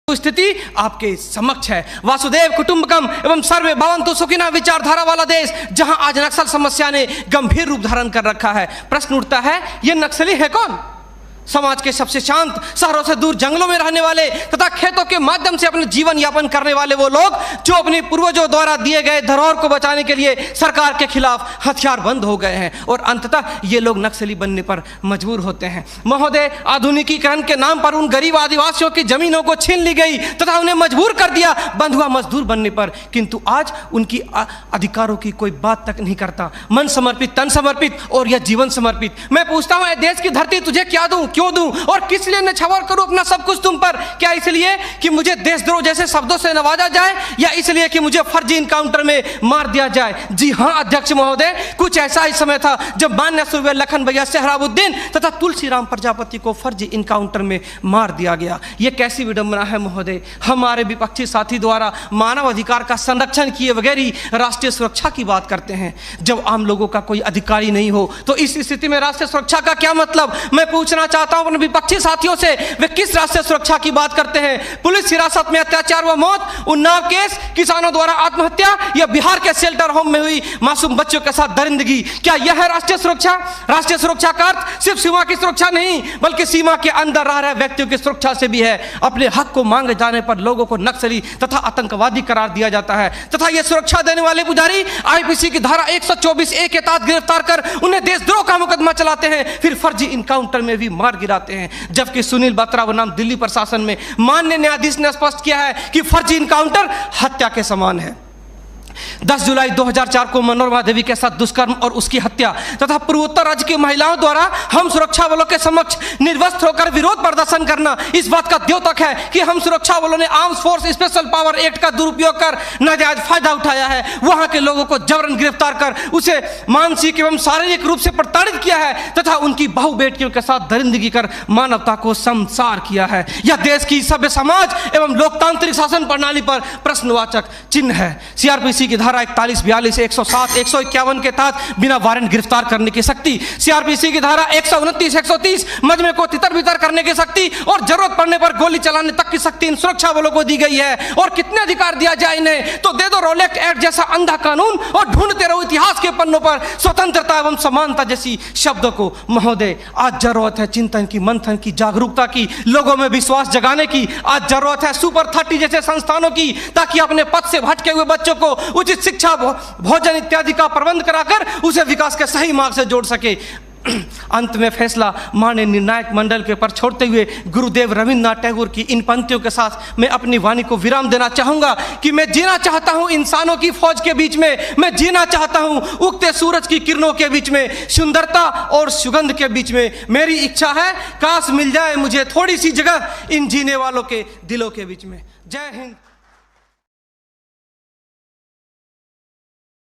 स्थिति आपके समक्ष है। वासुदेव कुटुंबकम एवं सर्वे भवन्तु सुखिनः विचारधारा वाला देश, जहां आज नक्सल समस्या ने गंभीर रूप धारण कर रखा है। प्रश्न उठता है, ये नक्सली है कौन? समाज के सबसे शांत, शहरों से दूर जंगलों में रहने वाले तथा खेतों के माध्यम से अपने जीवन यापन करने वाले वो लोग जो अपने पूर्वजों द्वारा दिए गए धरोहर को बचाने के लिए सरकार के खिलाफ हथियारबंद हो गए हैं और अंततः ये लोग नक्सली बनने पर मजबूर होते हैं। महोदय, आधुनिकीकरण के नाम पर उन गरीब आदिवासियों की जमीनों को छीन ली गई तथा उन्हें मजबूर कर दिया बंधुआ मजदूर बनने पर, किंतु आज उनकी अधिकारों की कोई बात तक नहीं करता। मन समर्पित, तन समर्पित और यह जीवन समर्पित। मैं पूछता हूं, देश की धरती तुझे क्या दूं, क्यों दूं और किस लिए न्यौछावर करूं अपना सब कुछ तुम पर? क्या इसलिए कि मुझे देशद्रोह जैसे शब्दों से नवाजा जाए या इसलिए कि मुझे फर्जी इनकाउंटर में मार दिया जाए? जी हां अध्यक्ष महोदय, कुछ ऐसा ही समय था जब मान्य सूरवीर लखन भैया सेहराबुद्दीन तथा तुलसीराम प्रजापति को फर्जी इनकाउंटर में मार दिया गया। यह कैसी विडंबना है महोदय, हमारे विपक्षी साथी द्वारा मानव अधिकार का संरक्षण किए बगैर ही राष्ट्रीय सुरक्षा की बात करते हैं। जब आम लोगों का कोई अधिकार ही नहीं हो तो इस स्थिति में राष्ट्रीय सुरक्षा का क्या मतलब? मैं पूछना चाहता हूं अपने विपक्षी साथियों से, वे किस राष्ट्रीय सुरक्षा की बात करते हैं? पुलिस हिरासत में अत्याचार व मौत, उन्नाव केस, किसानों द्वारा आत्महत्या या बिहार के शेल्टर होम में हुई मासूम बच्चों के साथ दरिंदगी, क्या यह है राष्ट्रीय सुरक्षा? राष्ट्रीय सुरक्षा का अर्थ सिर्फ सीमा की सुरक्षा नहीं बल्कि सीमा के अंदर रह रहे व्यक्तियों की सुरक्षा से भी है। अपने हक को मांगे जाने पर लोगों को नक्सली तथा आतंकवादी करार दिया जाता है तथा यह सुरक्षा देने वाले पुजारी आईपीसी की धारा 124A के तहत गिरफ्तार कर उन्हें देशद्रोह का मुकदमा चलाते हैं, फिर फर्जी इनकाउंटर में भी मार गिराते हैं। जबकि सुनील बत्रा बनाम दिल्ली प्रशासन में माननीय न्यायाधीश ने स्पष्ट किया है कि फर्जी इनकाउंटर हत्या के समान है। 10 जुलाई 2004 को मनोरमा देवी के साथ दुष्कर्म और उसकी हत्या तथा पूर्वोत्तर राज्य की महिलाओं द्वारा हम सुरक्षा बलों के समक्ष निर्वस्त्र होकर विरोध प्रदर्शन करना इस बात का द्योतक है कि हम सुरक्षा बलों ने arms force special power act का दुरुपयोग कर नाजायज फायदा उठाया है। वहां के लोगों को जबरन गिरफ्तार कर उसे मानसिक एवं शारीरिक रूप से प्रताड़ित किया है तथा उनकी बहु बेटियों के साथ दरिंदगी कर मानवता को शर्मसार किया है। यह देश की सभ्य समाज एवं लोकतांत्रिक शासन प्रणाली पर प्रश्नवाचक चिन्ह है। सीआरपीसी की धारा 41, 42, 107, 151 के तहत बिना वारंट गिरफ्तार करने की शक्ति, सीआरपीसी की धारा 129, 130 मजमे को तितर बितर करने की शक्ति और जरूरत पड़ने पर गोली चलाने तक की शक्ति इन सुरक्षा बलों को दी गई है। और कितने अधिकार दिया जाए इन्हें? तो दे दो रोलेक्ट एक्ट जैसा अंधा कानून और ढूंढते रहो इतिहास के पन्नों पर स्वतंत्रता एवं समानता जैसी शब्दों को। महोदय, आज जरूरत है चिंतन की, मंथन की, जागरूकता की, लोगों में विश्वास जगाने की। आज जरूरत है सुपर 30 जैसे संस्थानों की, ताकि अपने पथ से भटके हुए बच्चों को उचित शिक्षा, भोजन इत्यादि का प्रबंध कराकर उसे विकास के सही मार्ग से जोड़ सके। अंत में फैसला माननीय निर्णायक मंडल के पर छोड़ते हुए गुरुदेव रविन्द्रनाथ टैगोर की इन पंक्तियों के साथ मैं अपनी वाणी को विराम देना चाहूंगा कि मैं जीना चाहता हूं इंसानों की फौज के बीच में, मैं जीना चाहता हूं उगते सूरज की किरणों के बीच में, सुंदरता और सुगंध के बीच में। मेरी इच्छा है काश मिल जाए मुझे थोड़ी सी जगह इन जीने वालों के दिलों के बीच में। जय हिंद।